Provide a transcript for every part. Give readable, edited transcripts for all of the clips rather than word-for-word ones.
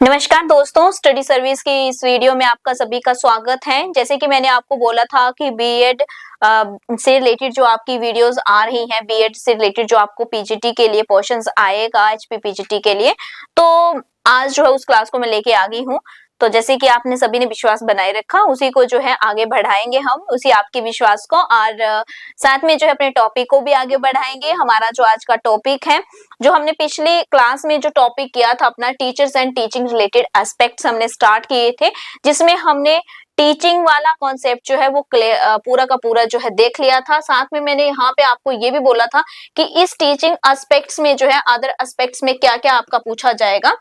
नमस्कार दोस्तों, study service की इस वीडियो में आपका सभी का स्वागत है। जैसे कि मैंने आपको बोला था कि बीएड से रिलेटेड जो आपकी वीडियोस आ रही हैं, बीएड से रिलेटेड जो आपको पीजीटी के लिए पोर्शंस आएगा, एचपी पीजीटी के लिए, तो आज जो है उस क्लास को मैं लेके आ गई हूँ। तो जैसे कि आपने सभी ने विश्वास बनाए रखा, उसी को जो है आगे बढ़ाएंगे हम, उसी आपके विश्वास को, और साथ में जो है अपने टॉपिक को भी आगे बढ़ाएंगे। हमारा जो आज का टॉपिक है, जो हमने पिछली क्लास में जो टॉपिक किया था अपना teachers and teaching related aspects हमने स्टार्ट किए थे, जिसमें हमने टीचिंग वाला कॉन्सेप्ट जो है वो पूरा का पूरा जो है देख लिया था। साथ में मैंने यहाँ पे आपको ये भी बोला था कि इस टीचिंग एस्पेक्ट्स में जो है अदर एस्पेक्ट्स में क्या क्या आपका पूछा जाएगा।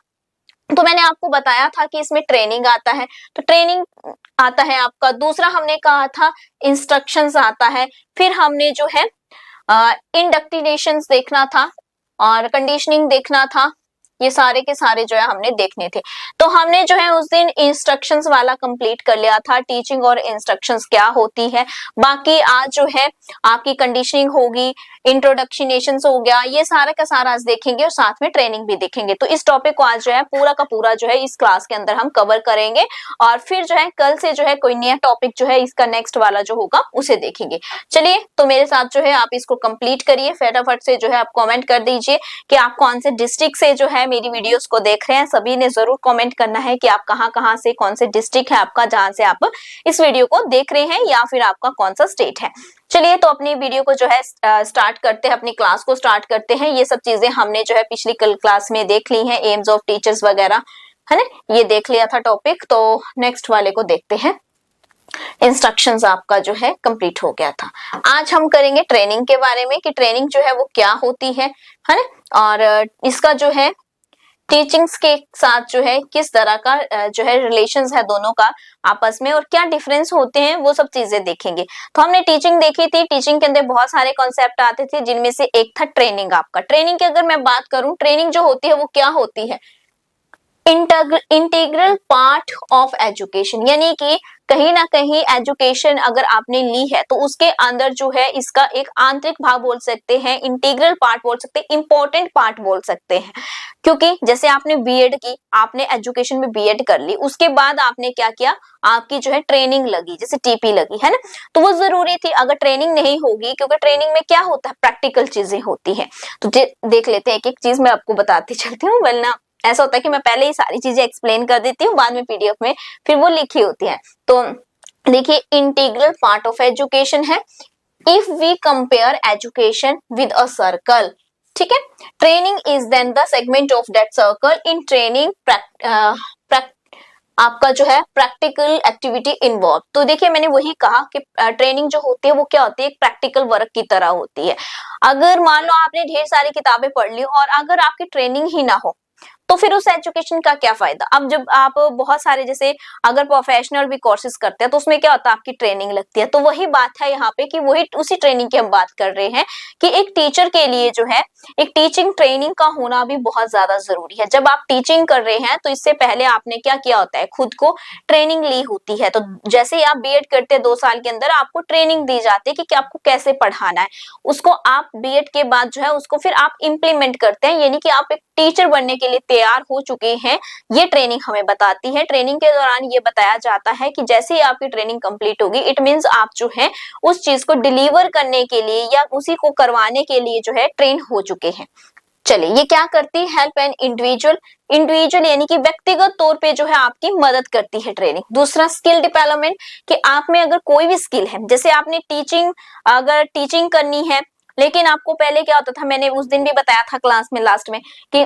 तो मैंने आपको बताया था कि इसमें ट्रेनिंग आता है, तो ट्रेनिंग आता है आपका। दूसरा हमने कहा था इंस्ट्रक्शंस आता है, फिर हमने जो है इंडक्टिनेशंस देखना था और कंडीशनिंग देखना था। ये सारे के सारे जो है हमने देखने थे। तो हमने जो है उस दिन इंस्ट्रक्शंस वाला कंप्लीट कर लिया था, टीचिंग और इंस्ट्रक्शंस क्या होती है। बाकी आज जो है आपकी कंडीशनिंग होगी, इंट्रोडक्शनेशंस हो गया, ये सारा का सारा आज देखेंगे और साथ में ट्रेनिंग भी देखेंगे। तो इस टॉपिक को आज जो है पूरा का पूरा जो है इस क्लास के अंदर हम कवर करेंगे, और फिर जो है कल से जो है कोई नया टॉपिक जो है इसका नेक्स्ट वाला जो होगा उसे देखेंगे। चलिए, तो मेरे साथ जो है आप इसको कंप्लीट करिए। फटाफट से जो है आप कमेंट कर दीजिए कि आप कौन से डिस्ट्रिक्ट से जो है मेरी वीडियोस को देख रहे हैं। सभी ने जरूर कमेंट करना है कि आप कहाँ से, कौन से डिस्ट्रिक्ट है आपका जहां से आप इस वीडियो को देख रहे हैं, या फिर आपका कौन सा स्टेट है। चलिए, तो अपनी वीडियो को जो है स्टार्ट करते हैं, अपनी क्लास को स्टार्ट करते हैं। ये सब चीजें हमने जो है पिछली कल क्लास में देख ली हैं, एम्स ऑफ टीचर्स वगैरह, है ना, ये देख लिया था टॉपिक। तो नेक्स्ट वाले को देखते हैं। इंस्ट्रक्शंस आपका जो है कंप्लीट हो गया था। आज हम करेंगे ट्रेनिंग के बारे में कि ट्रेनिंग जो है वो क्या होती है ना, और इसका जो है टीचिंग्स के साथ जो है किस तरह का जो है रिलेशंस है दोनों का आपस में, और क्या डिफरेंस होते हैं, वो सब चीजें देखेंगे। तो हमने टीचिंग देखी थी, टीचिंग के अंदर बहुत सारे कॉन्सेप्ट आते थे, जिनमें से एक था ट्रेनिंग आपका। ट्रेनिंग की अगर मैं बात करूं, ट्रेनिंग जो होती है वो क्या होती है, इंटीग्रल पार्ट ऑफ एजुकेशन, यानी कि कहीं ना कहीं एजुकेशन अगर आपने ली है तो उसके अंदर जो है इसका एक आंतरिक भाग बोल सकते हैं, इंटीग्रल पार्ट बोल सकते हैं, इंपॉर्टेंट पार्ट बोल सकते हैं। क्योंकि जैसे आपने बीएड की, आपने एजुकेशन में बीएड कर ली, उसके बाद आपने क्या किया, आपकी जो है ट्रेनिंग लगी, जैसे टीपी लगी, है ना, तो वो जरूरी थी। अगर ट्रेनिंग नहीं होगी, क्योंकि ट्रेनिंग में क्या होता है, प्रैक्टिकल चीजें होती है। तो देख लेते हैं, एक एक चीज मैं आपको बताती चलती हूँ, वरना ऐसा होता है कि मैं पहले ही सारी चीजें एक्सप्लेन कर देती हूँ, बाद में पीडीएफ में फिर वो लिखी होती है। तो देखिए, इंटीग्रल पार्ट ऑफ एजुकेशन है। If we compare education with a circle, ठीक है, training is then the segment of that circle. In training आपका जो है प्रैक्टिकल एक्टिविटी इन्वॉल्व। तो देखिए, मैंने वही कहा कि ट्रेनिंग जो होती है वो क्या होती है, एक प्रैक्टिकल वर्क की तरह होती है। अगर मान लो आपने ढेर सारी किताबें पढ़ ली और अगर आपकी ट्रेनिंग ही ना हो, तो फिर उस एजुकेशन का क्या फायदा। अब जब आप बहुत सारे, जैसे अगर प्रोफेशनल भी कोर्सेज करते हैं तो उसमें क्या होता है, आपकी ट्रेनिंग लगती है। तो वही बात है यहाँ पे कि वही उसी ट्रेनिंग की हम बात कर रहे हैं कि एक टीचर के लिए जो है एक टीचिंग ट्रेनिंग का होना भी बहुत ज्यादा जरूरी है। जब आप टीचिंग कर रहे हैं तो इससे पहले आपने क्या किया होता है, खुद को ट्रेनिंग ली होती है। तो जैसे ही आप बीएड करते हैं 2 साल के अंदर आपको ट्रेनिंग दी जाती है कि आपको कैसे पढ़ाना है। उसको आप बीएड के बाद जो है उसको फिर आप इम्प्लीमेंट करते हैं, यानी कि आप एक टीचर बनने के लिए तैयार हो चुके हैं। ये ट्रेनिंग हमें बताती है। ट्रेनिंग के दौरान ये बताया जाता है कि जैसे ही आपकी ट्रेनिंग कंप्लीट होगी, इट मींस आप जो है उस चीज को डिलीवर करने के लिए या उसी को करवाने के लिए जो है ट्रेन हो चुके हैं। चलिए, ये क्या करती है, हेल्प एन इंडिविजुअल यानी कि व्यक्तिगत तौर पे जो है आपकी मदद करती है ट्रेनिंग। दूसरा, स्किल डेवलपमेंट, कि आप में अगर कोई भी स्किल है, जैसे आपने अगर टीचिंग करनी है, लेकिन आपको पहले क्या होता था, मैंने उस दिन भी बताया था क्लास में लास्ट में, कि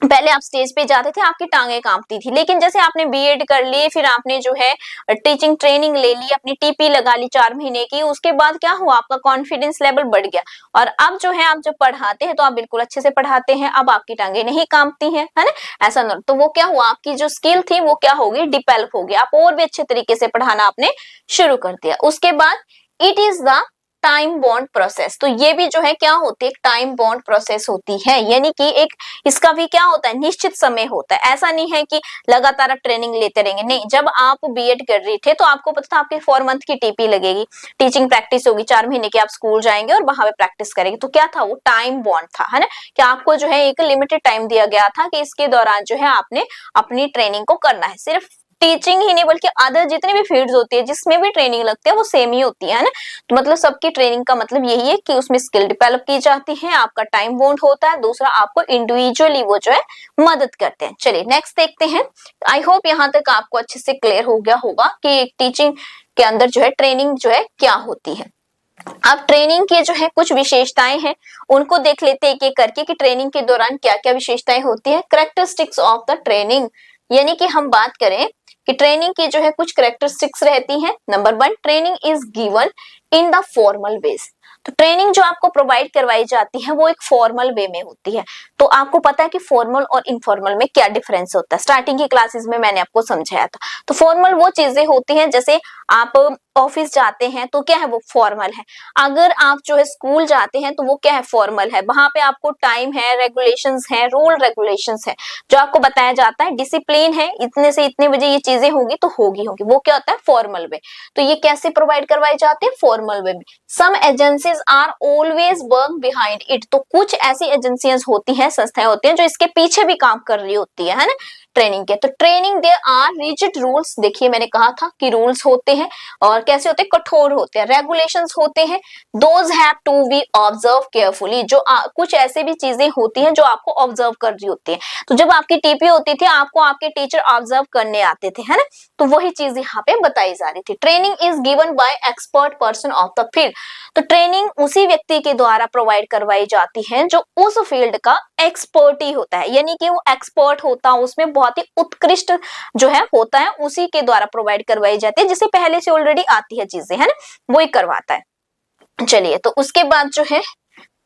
पहले आप स्टेज पे जाते थे, आपकी टांगे कांपती थी, लेकिन जैसे आपने बीएड कर ली, फिर आपने जो है टीचिंग ट्रेनिंग ले ली, अपनी टीपी लगा ली 4 महीने की, उसके बाद क्या हुआ, आपका कॉन्फिडेंस लेवल बढ़ गया, और अब जो है आप जब पढ़ाते हैं तो आप बिल्कुल अच्छे से पढ़ाते हैं। अब आपकी टांगे नहीं कांपती हैं, है ना, ऐसा ना। तो वो क्या हुआ, आपकी जो स्किल थी वो क्या होगी, डेवलप हो गया, आप और भी अच्छे तरीके से पढ़ाना आपने शुरू कर दिया। उसके बाद, it is the time bound process. तो ये भी जो है क्या होती है, टाइम बॉन्ड प्रोसेस होती है, यानी कि एक इसका भी क्या होता है, निश्चित समय होता है। ऐसा नहीं है कि लगातार आप ट्रेनिंग लेते रहेंगे, नहीं। जब आप बीएड कर रहे थे तो आपको पता था आपकी 4 मंथ की टीपी लगेगी, टीचिंग प्रैक्टिस होगी, 4 महीने की आप स्कूल जाएंगे और वहां पे प्रैक्टिस करेंगे। तो क्या था, वो टाइम बॉन्ड था, है ना, कि आपको जो है एक लिमिटेड टाइम दिया गया था कि इसके दौरान जो है आपने अपनी ट्रेनिंग को करना है। सिर्फ टीचिंग ही नहीं बल्कि अदर जितने भी फील्ड्स होती है जिसमें भी ट्रेनिंग लगती है वो सेम ही होती है ना। तो मतलब सबकी ट्रेनिंग का मतलब यही है कि उसमें स्किल डेवलप की जाती है, आपका टाइम बाउंड होता है, दूसरा आपको इंडिविजुअली वो जो है मदद करते हैं। चलिए नेक्स्ट देखते हैं। आई होप यहाँ तक आपको अच्छे से क्लियर हो गया होगा कि टीचिंग के अंदर जो है ट्रेनिंग जो है क्या होती है। अब ट्रेनिंग के जो है कुछ विशेषताएं हैं, उनको देख लेते हैं एक एक करके कि ट्रेनिंग के दौरान क्या क्या विशेषताएं होती है। कैरेक्टरिस्टिक्स ऑफ द ट्रेनिंग, यानी कि हम बात करें कि ट्रेनिंग की जो है कुछ कैरेक्टरिस्टिक्स रहती हैं। Number 1, training is given in the formal ways. तो ट्रेनिंग जो आपको प्रोवाइड करवाई जाती है वो एक फॉर्मल वे में होती है। तो आपको पता है कि फॉर्मल और इनफॉर्मल में क्या डिफरेंस होता है, स्टार्टिंग की क्लासेस में मैंने आपको समझाया था। तो फॉर्मल वो चीजें होती हैं, जैसे आप ऑफिस जाते हैं तो क्या है, वो फॉर्मल है। अगर आप जो है स्कूल जाते हैं तो वो क्या है, फॉर्मल है। वहां पे आपको टाइम है, रेगुलेशंस है, रूल रेगुलेशंस है, जो आपको बताया जाता है, डिसिप्लिन है, इतने से इतने बजे ये चीजें होंगी तो होगी, वो क्या होता है, फॉर्मल वे। तो ये कैसे प्रोवाइड करवाई जाती है, फॉर्मल वे में। Some agencies are always work behind it. तो कुछ ऐसी एजेंसियां होती हैं, संस्थाएं होती हैं जो इसके पीछे भी काम कर रही होती है ना, ट्रेनिंग के। तो training there are rigid rules, देखिए मैंने कहा था कि रूल्स होते हैं और कैसे होते हैं, कठोर होते हैं। रेगुलेशंस होते हैं, those have to be observe carefully. जो कुछ ऐसे भी चीजें होती हैं जो आपको ऑब्जर्व कर रही होती है। तो जब आपकी टीपी होती थी आपको आपके टीचर ऑब्जर्व करने आते थे, है ना, तो वही चीज यहाँ पे बताई जा रही थी। Training is given by expert person of the field. तो ट्रेनिंग उसी व्यक्ति के द्वारा प्रोवाइड करवाई जाती है जो उस फील्ड का एक्सपर्ट ही होता है, यानी कि वो एक्सपर्ट होता है, उसमें बहुत ही उत्कृष्ट जो है होता है, उसी के द्वारा प्रोवाइड करवाई जाती है, जिसे पहले से ऑलरेडी आती है चीजें, है ना, वो ही करवाता है। चलिए तो उसके बाद जो है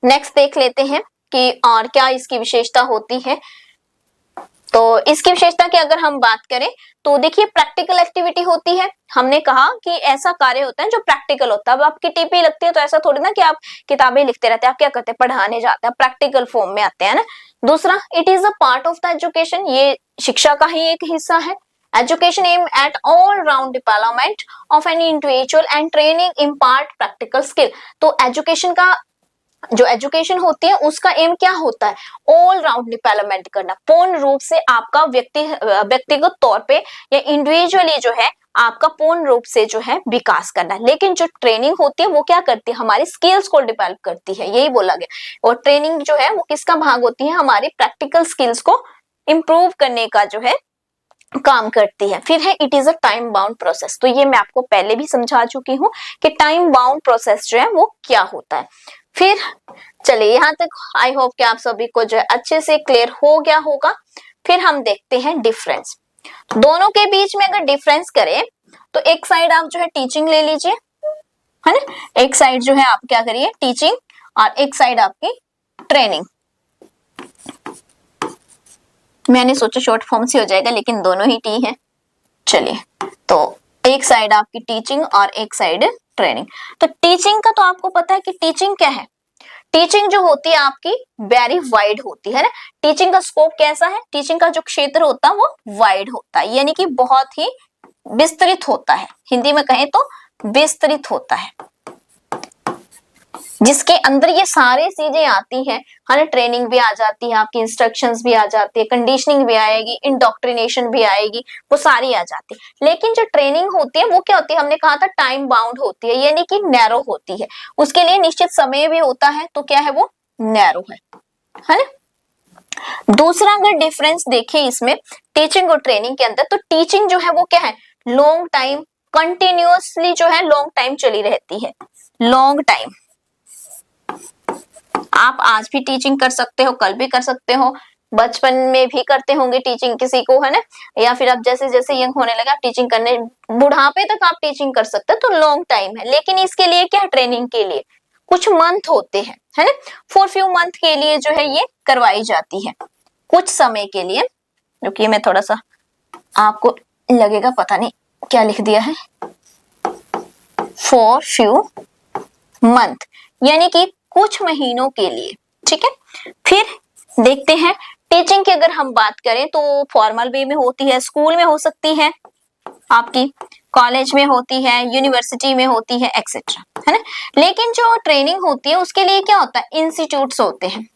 नेक्स्ट देख लेते हैं कि और क्या इसकी विशेषता होती है। तो इसकी विशेषता की अगर हम बात करें तो देखिए प्रैक्टिकल एक्टिविटी होती है। हमने कहा कि ऐसा कार्य होता है जो प्रैक्टिकल होता है। अब आपकी टीपी लगती है तो ऐसा थोड़ी ना कि आप किताबें लिखते रहते हैं, आप क्या करते हैं, पढ़ाने जाते हैं, प्रैक्टिकल फॉर्म में आते हैं ना। दूसरा, it is a part of the education, ये शिक्षा का ही एक हिस्सा है। Education aim at all round development of an individual and training impart practical skill. तो एजुकेशन का जो एजुकेशन होती है उसका एम क्या होता है, ऑल राउंड डेवलपमेंट करना, पूर्ण रूप से आपका व्यक्तिगत तौर पे या इंडिविजुअली जो है आपका पूर्ण रूप से जो है विकास करना है। लेकिन जो ट्रेनिंग होती है वो क्या करती है, हमारी स्किल्स को डेवलप करती है, यही बोला गया। और ट्रेनिंग जो है वो किसका भाग होती है, हमारी प्रैक्टिकल स्किल्स को इम्प्रूव करने का जो है काम करती है। फिर है it is a time bound process. तो ये मैं आपको पहले भी समझा चुकी हूँ कि टाइम बाउंड प्रोसेस जो है वो क्या होता है। फिर चलिए यहाँ तक आई होप कि आप सभी को जो है अच्छे से क्लियर हो गया होगा। फिर हम देखते हैं डिफरेंस। दोनों के बीच में अगर डिफरेंस करें तो एक साइड आप जो है टीचिंग ले लीजिए, है ना, एक साइड जो है आप क्या करिए, टीचिंग, और एक साइड आपकी ट्रेनिंग। मैंने सोचा शॉर्ट फॉर्म से हो जाएगा लेकिन दोनों ही टी है। चलिए तो एक साइड आपकी टीचिंग और एक साइड ट्रेनिंग। तो टीचिंग का तो आपको पता है कि टीचिंग क्या है, टीचिंग जो होती है आपकी वेरी वाइड होती है ना। टीचिंग का स्कोप कैसा है, टीचिंग का जो क्षेत्र होता है वो वाइड होता है, यानी कि बहुत ही विस्तृत होता है, हिंदी में कहें तो विस्तृत होता है, जिसके अंदर ये सारी चीजें आती हैं, है, ट्रेनिंग भी आ जाती है, आपकी इंस्ट्रक्शंस भी आ जाती है, कंडीशनिंग भी आएगी, इंडोक्ट्रिनेशन भी आएगी, वो सारी आ जाती है। लेकिन जो ट्रेनिंग होती है वो क्या होती है, हमने कहा था टाइम बाउंड होती है, यानी कि नैरो होती है, उसके लिए निश्चित समय भी होता है, तो क्या है वो नैरो है ना। दूसरा अगर डिफरेंस देखें इसमें टीचिंग और ट्रेनिंग के अंदर, तो टीचिंग जो है वो क्या है, लॉन्ग टाइम, कंटिन्यूअसली जो है लॉन्ग टाइम चली रहती है, लॉन्ग टाइम। आप आज भी टीचिंग कर सकते हो, कल भी कर सकते हो, बचपन में भी करते होंगे टीचिंग किसी को, है ना, या फिर आप जैसे जैसे यंग होने लगे आप टीचिंग करने, बुढ़ापे तक आप टीचिंग कर सकते हो, तो लॉन्ग टाइम है। लेकिन इसके लिए क्या, ट्रेनिंग के लिए कुछ मंथ होते हैं, है ना, फॉर फ्यू मंथ के लिए जो है ये करवाई जाती है, कुछ समय के लिए। क्योंकि मैं थोड़ा सा आपको लगेगा पता नहीं क्या लिख दिया है, फॉर फ्यू मंथ, यानी कि कुछ महीनों के लिए, ठीक है। फिर देखते हैं टीचिंग की अगर हम बात करें तो फॉर्मल वे में होती है, स्कूल में हो सकती है, आपकी कॉलेज में होती है, यूनिवर्सिटी में होती है, एक्सेट्रा, है ना। लेकिन जो ट्रेनिंग होती है उसके लिए क्या होता है, इंस्टीट्यूट्स होते हैं,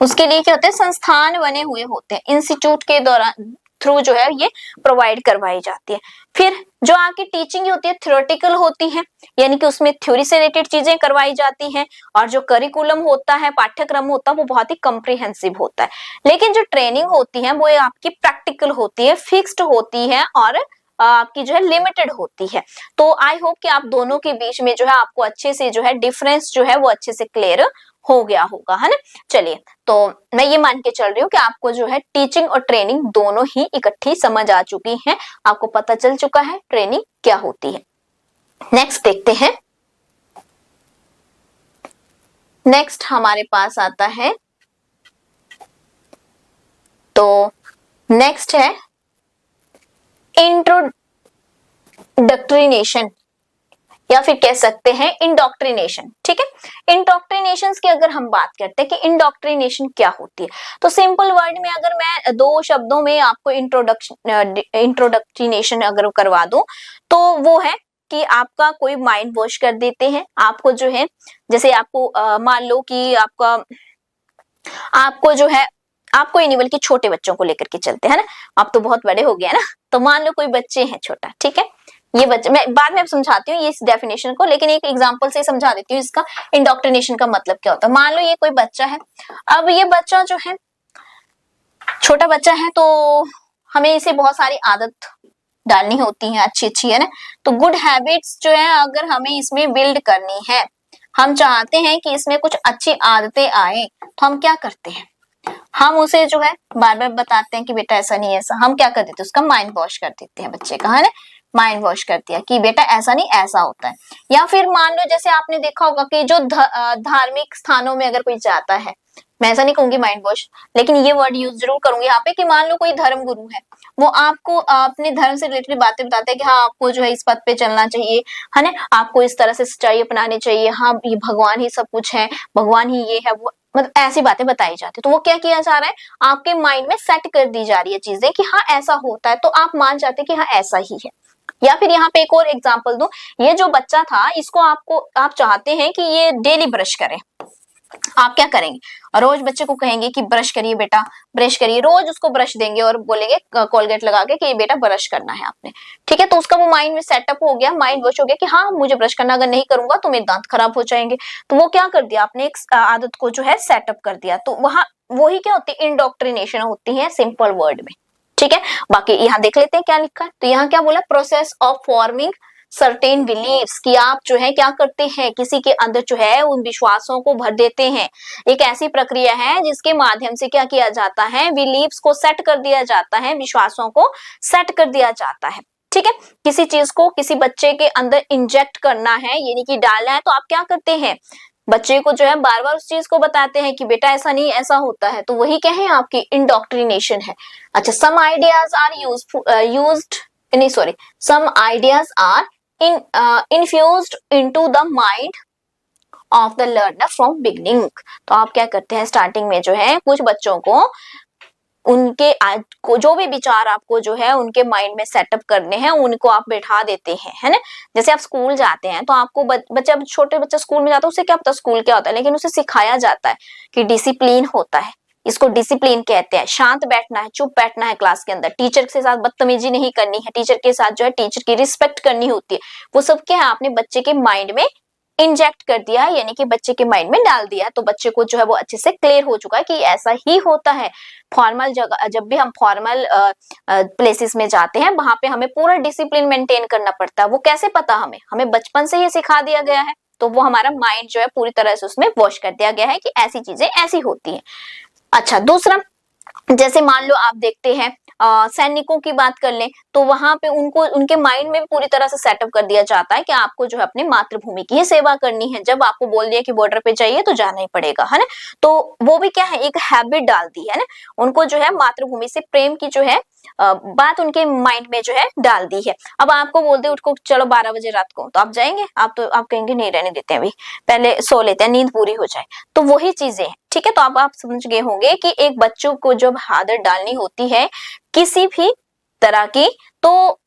उसके लिए क्या होते हैं, संस्थान बने हुए होते हैं, इंस्टीट्यूट के दौरान थ्रू जो है ये प्रोवाइड करवाई जाती है। फिर जो आपकी टीचिंग होती है थ्योरेटिकल होती है, यानी कि उसमें थ्योरी से रिलेटेड चीजें करवाई जाती हैं, और जो करिकुलम होता है, पाठ्यक्रम होता है, वो बहुत ही कॉम्प्रिहेंसिव होता है। लेकिन जो ट्रेनिंग होती है वो आपकी प्रैक्टिकल होती है, फिक्स्ड होती है, और आपकी जो है लिमिटेड होती है। तो आई होप कि आप दोनों के बीच में जो है आपको अच्छे से जो है डिफरेंस जो है वो अच्छे से क्लियर हो गया होगा, है ना। चलिए, तो मैं ये मान के चल रही हूँ कि आपको जो है टीचिंग और ट्रेनिंग दोनों ही इकट्ठी समझ आ चुकी हैं, आपको पता चल चुका है ट्रेनिंग क्या होती है। नेक्स्ट देखते हैं, नेक्स्ट हमारे पास आता है, तो नेक्स्ट है इंट्रोडक्ट्रिनेशन, या फिर कह सकते हैं इंडोक्ट्रिनेशन, ठीक है। इंडोक्ट्रिनेशन की अगर हम बात करते हैं कि इंडोक्ट्रिनेशन क्या होती है, तो सिंपल वर्ड में अगर मैं दो शब्दों में आपको इंट्रोडक्ट्रिनेशन अगर करवा दूं तो वो है कि आपका कोई माइंड वॉश कर देते हैं, आपको जो है, जैसे आपको मान लो कि आपको जो है, आपको ही नहीं बल्कि छोटे बच्चों को लेकर के चलते हैं ना, आप तो बहुत बड़े हो गए ना, तो मान लो कोई बच्चे हैं छोटा, ठीक है, ये बच्चे, मैं बाद में समझाती हूँ इस डेफिनेशन को, लेकिन एक एग्जांपल से समझा देती हूँ इसका इंडोक्ट्रिनेशन का मतलब क्या होता है। मान लो ये कोई बच्चा है, अब ये बच्चा जो है छोटा बच्चा है, तो हमें इसे बहुत सारी आदत डालनी होती है, अच्छी अच्छी, है ना। तो गुड हैबिट्स जो है अगर हमें इसमें बिल्ड करनी है, हम चाहते हैं कि इसमें कुछ अच्छी आदतें आए, तो हम क्या करते हैं, हम उसे जो है बार बार बताते हैं कि बेटा ऐसा नहीं, ऐसा, हम क्या कर देते हैं, उसका माइंड वॉश कर देते हैं बच्चे का, है ना, माइंड वॉश कर दिया कि बेटा ऐसा नहीं, ऐसा होता है। या फिर मान लो जैसे आपने देखा होगा कि जो धार्मिक स्थानों में अगर कोई जाता है, मैं ऐसा नहीं कहूंगी माइंड वॉश, लेकिन ये वर्ड यूज जरूर करूंगी यहाँ पे, कि मान लो कोई धर्म गुरु है, वो आपको अपने धर्म से रिलेटेड बातें बताते हैं कि हाँ आपको जो है इस पथ पे चलना चाहिए, है ना, आपको इस तरह से सच्चाई अपनानी चाहिए, हाँ ये भगवान ही सब कुछ है, भगवान ही ये है वो, मतलब ऐसी बातें बताई जाती है। तो वो क्या किया जा रहा है, आपके माइंड में सेट कर दी जा रही है चीजें कि हाँ ऐसा होता है, तो आप मान जाते हैं कि हाँ ऐसा ही है। या फिर यहाँ पे एक और एग्जांपल दूं, ये जो बच्चा था इसको आप चाहते हैं कि ये डेली ब्रश करे, आप क्या करेंगे, रोज बच्चे को कहेंगे कि ब्रश करिए बेटा, ब्रश करिए, रोज उसको ब्रश देंगे और बोलेंगे कोलगेट लगा के कि बेटा ब्रश करना है आपने, ठीक है। तो उसका वो माइंड में सेटअप हो गया, माइंड वॉश हो गया कि हाँ मुझे ब्रश करना, अगर नहीं करूंगा तो मेरे दांत खराब हो जाएंगे। तो वो क्या कर दिया, आपने एक आदत को जो है सेटअप कर दिया। तो वहां वही क्या होती है, इंडोक्ट्रिनेशन होती है सिंपल वर्ड में, ठीक है। बाकी यहाँ देख लेते हैं क्या लिखा है, तो यहाँ क्या बोला, process of forming certain beliefs, कि आप जो है क्या करते हैं, किसी के अंदर जो है उन विश्वासों को भर देते हैं। एक ऐसी प्रक्रिया है जिसके माध्यम से क्या किया जाता है, बिलीव्स को सेट कर दिया जाता है, विश्वासों को सेट कर दिया जाता है, ठीक है। किसी चीज को किसी बच्चे के अंदर इंजेक्ट करना है, यानी कि डालना है, तो आप क्या करते हैं, बच्चे को जो है बार बार उस चीज को बताते हैं कि बेटा ऐसा नहीं, ऐसा होता है। तो वही क्या है, आपकी इंडोक्ट्रिनेशन है। अच्छा, some ideas are some ideas are infused into the mind of the learner from beginning। तो आप क्या करते हैं, स्टार्टिंग में जो है कुछ बच्चों को उनके को जो भी विचार आपको जो है उनके माइंड में सेटअप करने हैं, उनको आप बैठा देते हैं, है ना। जैसे आप स्कूल जाते हैं तो आपको बच्चा, छोटे बच्चा स्कूल में जाता है, उसे क्या पता स्कूल क्या होता है, लेकिन उसे सिखाया जाता है कि डिसिप्लिन होता है, इसको डिसिप्लिन कहते हैं, शांत बैठना है, चुप बैठना है क्लास के अंदर, टीचर के साथ बदतमीजी नहीं करनी है, टीचर के साथ जो है टीचर की रिस्पेक्ट करनी होती है। वो सब क्या है, आपने बच्चे के माइंड में इंजेक्ट कर दिया है, यानी कि बच्चे के माइंड में डाल दिया, तो बच्चे को जो है वो अच्छे से क्लियर हो चुका है कि ऐसा ही होता है। फॉर्मल जगह, जब भी हम फॉर्मल प्लेसेस में जाते हैं, वहां पे हमें पूरा डिसिप्लिन मेंटेन करना पड़ता है। वो कैसे पता, हमें बचपन से ही सिखा दिया गया है, तो वो हमारा माइंड जो है पूरी तरह से उसमें वॉश कर दिया गया है कि ऐसी चीजें ऐसी होती है। अच्छा, दूसरा, जैसे मान लो आप देखते हैं सैनिकों की बात कर लें तो वहां पे उनको उनके माइंड में पूरी तरह से सेटअप कर दिया जाता है कि आपको जो है अपने मातृभूमि की ही सेवा करनी है। जब आपको बोल दिया कि बॉर्डर पे जाइए तो जाना ही पड़ेगा, है ना। तो वो भी क्या है, एक हैबिट डाल दी है ना, उनको जो है मातृभूमि से प्रेम की जो है बात उनके माइंड में जो है डाल दी है। अब आपको बोल दे उठो चलो 12 बजे रात को, तो आप जाएंगे? आप तो आप कहेंगे नहीं, रहने देते हैं, अभी पहले सो लेते हैं, नींद पूरी हो जाए। तो वही चीजें हैं, ठीक है। तो अब आप समझ गए होंगे कि एक बच्चों को जब आदत डालनी होती है किसी भी तरह की, तो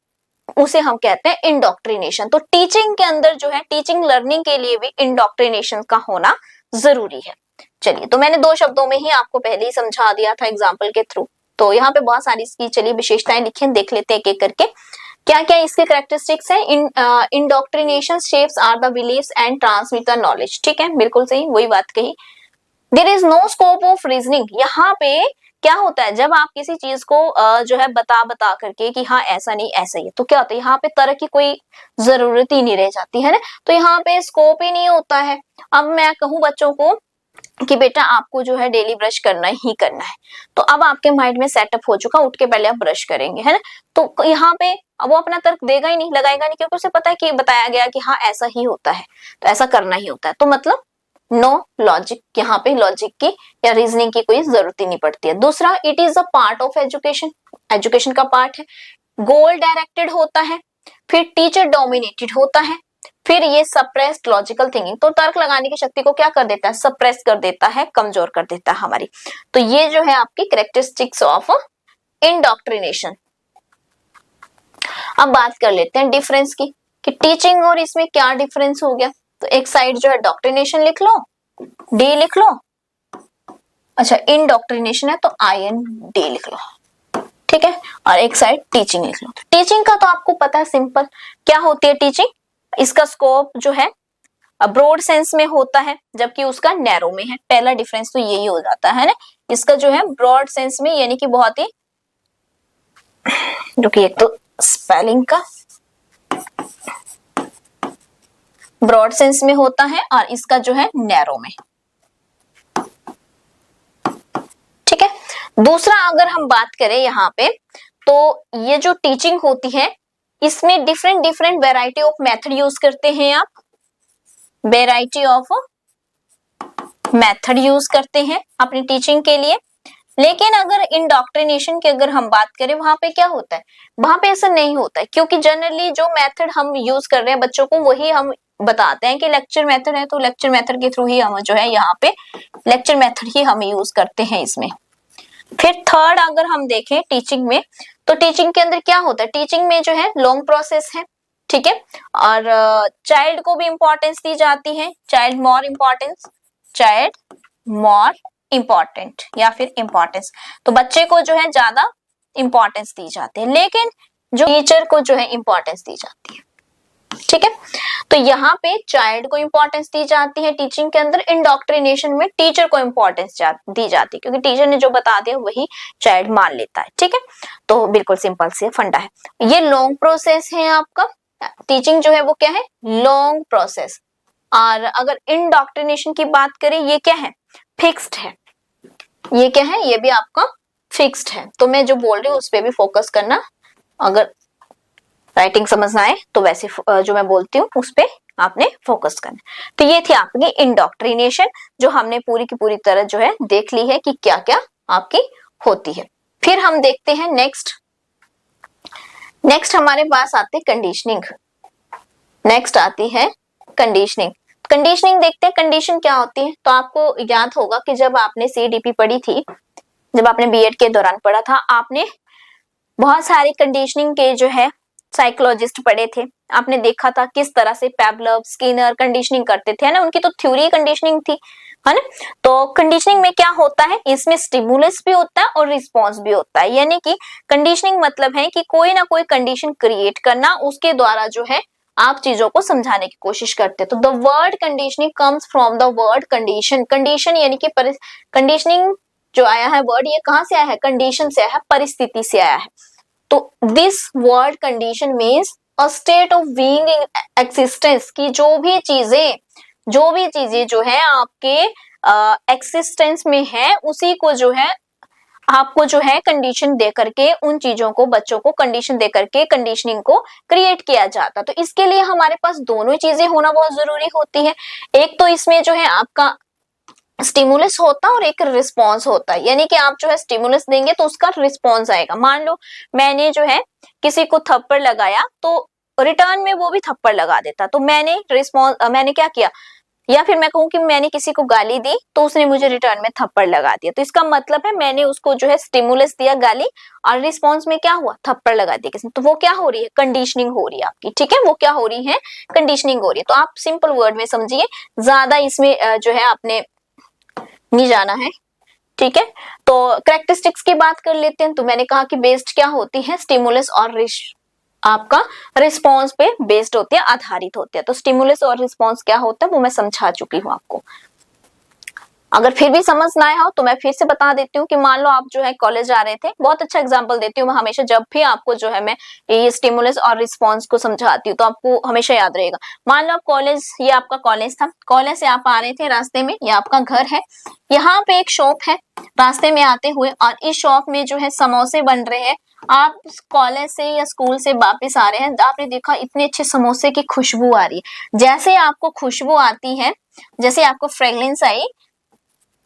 उसे हम कहते हैं इंडोक्ट्रिनेशन। तो टीचिंग के अंदर जो है, टीचिंग लर्निंग के लिए भी इंडोक्ट्रिनेशन का होना जरूरी है। चलिए, तो मैंने 2 शब्दों में ही आपको पहले ही समझा दिया था एग्जाम्पल के थ्रू। तो यहाँ पे बहुत सारी इसकी चलिए विशेषताएं लिखी, देख लेते हैं एक एक करके क्या क्या इसके कैरेक्टरिस्टिक्स है। Indoctrination shapes are the beliefs and transmit the knowledge, ठीक है, बिल्कुल सही, वही बात कही। There is no scope of reasoning. यहाँ पे क्या होता है, जब आप किसी चीज को जो है बता करके कि हाँ ऐसा नहीं ऐसा ही है, तो क्या होता है, यहाँ पे तरह की कोई जरूरत ही नहीं रह जाती है ना, तो यहाँ पे स्कोप ही नहीं होता है। अब मैं कहूँ बच्चों को कि बेटा आपको जो है डेली ब्रश करना ही करना है, तो अब आपके माइंड में सेटअप हो चुका, उठ के पहले आप ब्रश करेंगे, है ना। तो यहाँ पे अब वो अपना तर्क देगा ही नहीं, लगाएगा नहीं, क्योंकि उसे पता है कि बताया गया कि हाँ ऐसा ही होता है, तो ऐसा करना ही होता है। तो मतलब नो लॉजिक, यहाँ पे लॉजिक की या रीजनिंग की कोई जरूरत ही नहीं पड़ती है। दूसरा, it is a part of education, education का पार्ट है। गोल डायरेक्टेड होता है, फिर टीचर डोमिनेटेड होता है, फिर ये सप्रेस्ड लॉजिकल थिंकिंग, तो तर्क लगाने की शक्ति को क्या कर देता है, सप्रेस कर देता है, कमजोर कर देता है हमारी। तो ये जो है आपकी कैरेक्टरिस्टिक्स ऑफ इंडोक्ट्रिनेशन। अब बात कर लेते हैं डिफरेंस की, कि टीचिंग और इसमें क्या डिफरेंस हो गया। तो एक साइड जो है डॉक्ट्रिनेशन लिख लो, डी लिख लो, अच्छा इंडोक्ट्रिनेशन है तो IND लिख लो, ठीक है, और एक साइड टीचिंग लिख लो। टीचिंग का तो आपको पता है, सिंपल क्या होती है टीचिंग, इसका स्कोप जो है ब्रॉड सेंस में होता है, जबकि उसका नैरो में है। पहला डिफरेंस तो यही हो जाता है ना, इसका जो है ब्रॉड सेंस में, यानी कि बहुत ही, जो कि एक तो स्पेलिंग का ब्रॉड सेंस में होता है, और इसका जो है नैरो में, ठीक है। दूसरा अगर हम बात करें यहाँ पे, तो ये जो टीचिंग होती है इसमें different different variety of method use करते हैं आप, वेराइटी ऑफ मेथड यूज करते हैं अपनी टीचिंग के लिए। लेकिन अगर इंडोक्ट्रिनेशन की अगर हम बात करें, वहां पे क्या होता है, वहां पे ऐसा नहीं होता है, क्योंकि जनरली जो मेथड हम यूज कर रहे हैं बच्चों को, वही हम बताते हैं कि लेक्चर मेथड है, तो लेक्चर मेथड के थ्रू ही हम जो है यहाँ पे लेक्चर मेथड ही हम यूज करते हैं इसमें। फिर थर्ड अगर हम देखें टीचिंग में, तो टीचिंग के अंदर क्या होता है, टीचिंग में जो है लॉन्ग प्रोसेस है, ठीक है, और चाइल्ड को भी इंपॉर्टेंस दी जाती है, child more importance, child more important या फिर इंपॉर्टेंस, तो बच्चे को जो है ज्यादा इंपॉर्टेंस दी जाती है, लेकिन जो टीचर को जो है इंपॉर्टेंस दी जाती है, ठीक है। तो यहाँ पे चाइल्ड को इंपॉर्टेंस दी जाती है टीचिंग के अंदर, इंडोक्ट्रिनेशन में टीचर को इंपॉर्टेंस दी जाती है, क्योंकि टीचर ने जो बता दिया वही चाइल्ड मान लेता है, ठीक है। तो बिल्कुल सिंपल से फंडा है। ये लॉन्ग प्रोसेस है आपका, टीचिंग जो है वो क्या है, लॉन्ग प्रोसेस। और अगर इंडोक्ट्रिनेशन की बात करें, ये क्या है, फिक्स्ड है, ये क्या है, ये भी आपका फिक्स्ड है। तो मैं जो बोल रही हूँ उस पर भी फोकस करना, अगर राइटिंग समझना है तो वैसे जो मैं बोलती हूँ उस पे आपने फोकस करना। तो ये थी आपकी इंडोक्ट्रिनेशन, जो हमने पूरी की पूरी तरह जो है देख ली है कि क्या क्या आपकी होती है। फिर हम देखते हैं नेक्स्ट हमारे पास आते हैं कंडीशनिंग, नेक्स्ट आती है कंडीशनिंग। कंडीशनिंग देखते हैं, कंडीशन क्या होती है। तो आपको याद होगा कि जब आपने CDP पढ़ी थी, जब आपने B.Ed के दौरान पढ़ा था, आपने बहुत सारे कंडीशनिंग के जो है साइकोलॉजिस्ट पढ़े थे, आपने देखा था किस तरह से पेवलव, स्किनर कंडीशनिंग करते थे, है ना, उनकी तो थ्योरी कंडीशनिंग थी, है ना। तो कंडीशनिंग में क्या होता है, इसमें स्टिमुलस भी होता है और रिस्पॉन्स भी होता है, यानी कि कंडीशनिंग मतलब है कि कोई ना कोई कंडीशन क्रिएट करना, उसके द्वारा जो है आप चीजों को समझाने की कोशिश करते हैं। तो the word conditioning comes from the word condition, condition यानी कि कंडीशनिंग जो आया है वर्ड, ये कहां से आया है, कंडीशन से आया है, परिस्थिति से आया है। तो this word condition means a state of being in existence, की जो भी चीजें जो है आपके एक्सिस्टेंस में है, उसी को जो है आपको जो है कंडीशन दे करके उन चीजों को, बच्चों को कंडीशन दे करके कंडीशनिंग को क्रिएट किया जाता। तो इसके लिए हमारे पास दोनों चीजें होना बहुत जरूरी होती है। एक तो इसमें जो है आपका स्टिमुलस होता है और एक रिस्पॉन्स होता है, यानी कि आप जो है स्टिमुलस देंगे तो उसका रिस्पॉन्स आएगा। मान लो मैंने जो है किसी को थप्पड़ लगाया तो रिटर्न में वो भी थप्पड़ लगा देता, तो मैंने क्या किया, या फिर मैं कहूँ कि मैंने किसी को गाली दी तो उसने मुझे रिटर्न में थप्पड़ लगा दिया। तो इसका मतलब है मैंने उसको जो है स्टिमुलस दिया गाली, और रिस्पॉन्स में क्या हुआ, थप्पड़ लगा दिया किसने। तो वो क्या हो रही है, कंडीशनिंग हो रही है आपकी, ठीक है, वो क्या हो रही है, कंडीशनिंग हो रही है। तो आप सिंपल वर्ड में समझिए, ज्यादा इसमें जो है आपने नहीं जाना है, ठीक है। तो कैरेक्टरिस्टिक्स की बात कर लेते हैं। तो मैंने कहा कि बेस्ड क्या होती है, स्टिमुलस और आपका रिस्पॉन्स पे बेस्ड होती है, आधारित होती है। तो स्टिमुलस और रिस्पॉन्स क्या होता है वो मैं समझा चुकी हूँ आपको। अगर फिर भी समझ ना आया हो तो मैं फिर से बता देती हूँ कि मान लो आप जो है कॉलेज जा रहे थे, बहुत अच्छा एग्जांपल देती हूँ मैं हमेशा, जब भी आपको जो है मैं ये स्टिमुलस और रिस्पॉन्स को समझाती हूँ तो आपको हमेशा याद रहेगा। मान लो आप कॉलेज, ये आपका कॉलेज था, कॉलेज से आप आ रहे थे, रास्ते में ये आपका घर है, यहाँ पे एक शॉप है रास्ते में आते हुए, और इस शॉप में जो है समोसे बन रहे हैं। आप कॉलेज से या स्कूल से वापस आ रहे हैं, आपने देखा इतने अच्छे समोसे की खुशबू आ रही है। जैसे आपको खुशबू आती है, जैसे आपको फ्रेग्रेंस आई,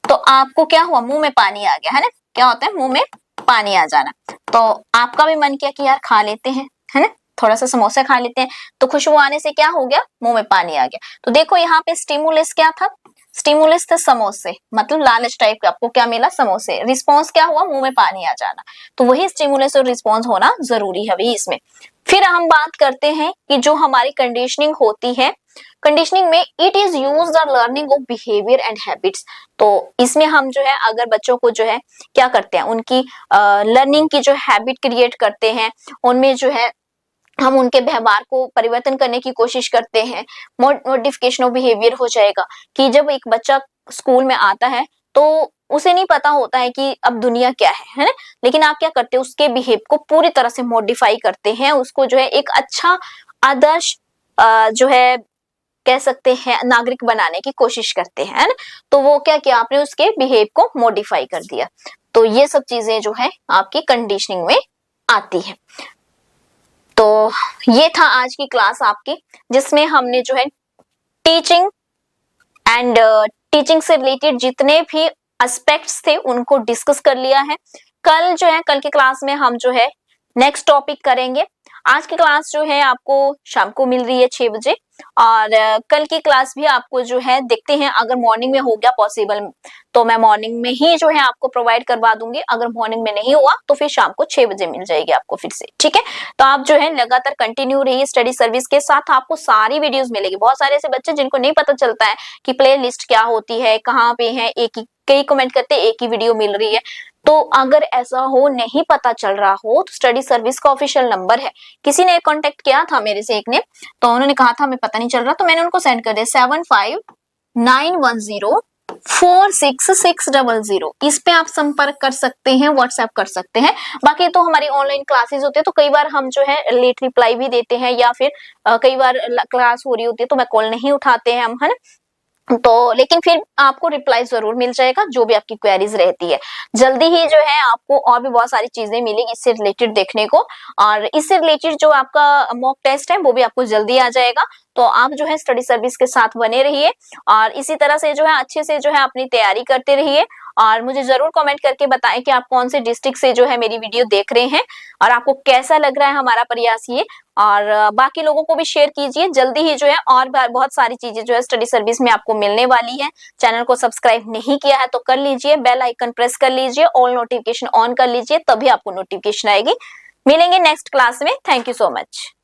तो आपको क्या हुआ, मुंह में पानी आ गया, है ना। क्या होता है, मुंह में पानी आ जाना। तो आपका भी मन किया कि यार खा लेते हैं, है ना, थोड़ा सा समोसा खा लेते हैं। तो खुशबू आने से क्या हो गया, मुंह में पानी आ गया। तो देखो यहाँ पे स्टिमुलस क्या था, स्टिमुलस थे समोसे, मतलब लालच टाइप का, आपको क्या मिला, समोसे। रिस्पॉन्स क्या हुआ, मुंह में पानी आ जाना। तो वही स्टिमुलस और रिस्पॉन्स होना जरूरी है भाई इसमें। फिर हम बात करते हैं कि जो हमारी कंडीशनिंग होती है, कंडीशनिंग में it is use the learning of behaviour and habits. तो इसमें हम जो है अगर बच्चों को जो है क्या करते हैं, उनकी लर्निंग की जो हैबिट क्रिएट करते हैं, उनमें जो है हम उनके व्यवहार को परिवर्तन करने की कोशिश करते हैं। मॉडिफिकेशन ऑफ बिहेवियर हो जाएगा कि जब एक बच्चा स्कूल में आता है तो उसे नहीं पता होता है कि अब दुनिया क्या है ना, लेकिन आप क्या करते हैं, उसके बिहेव को पूरी तरह से मॉडिफाई करते हैं, उसको जो है एक अच्छा आदर्श जो है कह सकते हैं नागरिक बनाने की कोशिश करते हैं, है ना। तो वो क्या किया आपने, उसके बिहेव को मॉडिफाई कर दिया। तो ये सब चीजें जो है आपकी कंडीशनिंग में आती है। तो ये था आज की क्लास आपकी, जिसमें हमने जो है टीचिंग एंड टीचिंग से रिलेटेड जितने भी एस्पेक्ट्स थे उनको डिस्कस कर लिया है। कल जो है, कल की क्लास में हम जो है नेक्स्ट टॉपिक करेंगे। आज की क्लास जो है आपको शाम को मिल रही है 6 बजे, और कल की क्लास भी आपको जो है देखते हैं, अगर मॉर्निंग में हो गया पॉसिबल तो मैं मॉर्निंग में ही जो है आपको प्रोवाइड करवा दूंगी, अगर मॉर्निंग में नहीं हुआ तो फिर शाम को 6 बजे मिल जाएगी आपको फिर से, ठीक है। तो आप जो है लगातार कंटिन्यू रहिए स्टडी सर्विस के साथ, आपको सारी वीडियोस मिलेगी। बहुत सारे ऐसे बच्चे जिनको नहीं पता चलता है कि प्ले लिस्ट क्या होती है, कहाँ पे है, एक ही कई कमेंट करते एक ही वीडियो मिल रही है। तो अगर ऐसा हो, नहीं पता चल रहा हो, तो स्टडी सर्विस का ऑफिशियल नंबर है, किसी ने कांटेक्ट किया था मेरे से एक ने, तो उन्होंने कहा था हमें पता नहीं चल रहा, तो मैंने उनको सेंड कर दिया 7591046600। इस पे आप संपर्क कर सकते हैं, व्हाट्सएप कर सकते हैं। बाकी तो हमारी ऑनलाइन क्लासेस होती है, तो कई बार हम जो है लेट रिप्लाई भी देते हैं, या फिर कई बार क्लास हो रही होती है तो मैं कॉल नहीं उठाते हैं हम, है ना। तो लेकिन फिर आपको रिप्लाई जरूर मिल जाएगा जो भी आपकी क्वेरीज रहती है। जल्दी ही जो है आपको और भी बहुत सारी चीजें मिलेगी इससे रिलेटेड देखने को, और इससे रिलेटेड जो आपका मॉक टेस्ट है वो भी आपको जल्दी आ जाएगा। तो आप जो है स्टडी सर्विस के साथ बने रहिए, और इसी तरह से जो है अच्छे से जो है अपनी तैयारी करते रहिए, और मुझे जरूर कमेंट करके बताएं कि आप कौन से डिस्ट्रिक्ट से जो है मेरी वीडियो देख रहे हैं, और आपको कैसा लग रहा है हमारा प्रयास ये। और बाकी लोगों को भी शेयर कीजिए। जल्दी ही जो है और बहुत सारी चीजें जो है स्टडी सर्विस में आपको मिलने वाली है। चैनल को सब्सक्राइब नहीं किया है तो कर लीजिए, बेल आइकन प्रेस कर लीजिए, ऑल नोटिफिकेशन ऑन कर लीजिए, तभी आपको नोटिफिकेशन आएगी। मिलेंगे नेक्स्ट क्लास में। Thank you so much.